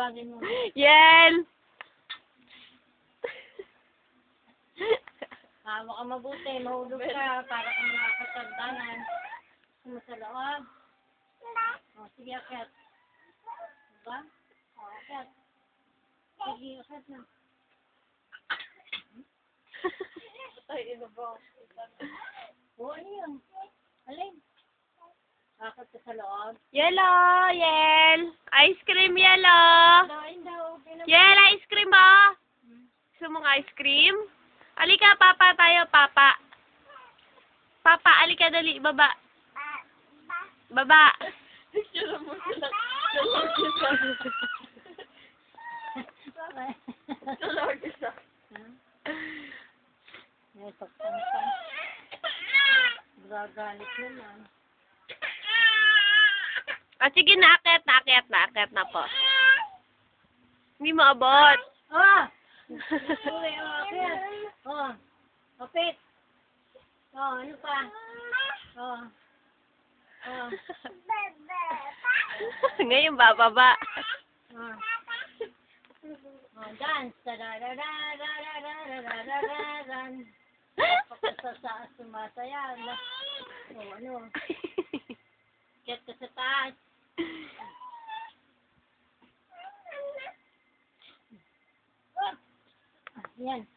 Tawagin mo. Yel! Hawak ka mabuti. Mahulog ka para kang makakasagdanan. Ano sa loob? O, sige, akit. Diba? O, akit. Sige, akit na. Ay, ino ba? O, ano yun? Alin? Akit ka sa loob. Yelo! Yel! Ice cream, Yelo! Dain daw. Yel, ice cream ba? Gusto mong ice cream? Alika, papa tayo, papa. Papa, alika dali, baba. Baba. Sila mo sila. Lagi siya. May saktan ka. Gagalit naman. Sige, naakit na po. Hindi mo abot. Oh! Uy, akit. Oh. Kapit. Oh, ano pa? Oh. Oh. Ngayon, bababa. Oh. Oh, dance. Da-da-da-da-da-da-da-da-da-da-dan. Pagkasa sumasaya. Oh, ano? Get ka sa taas. Yan.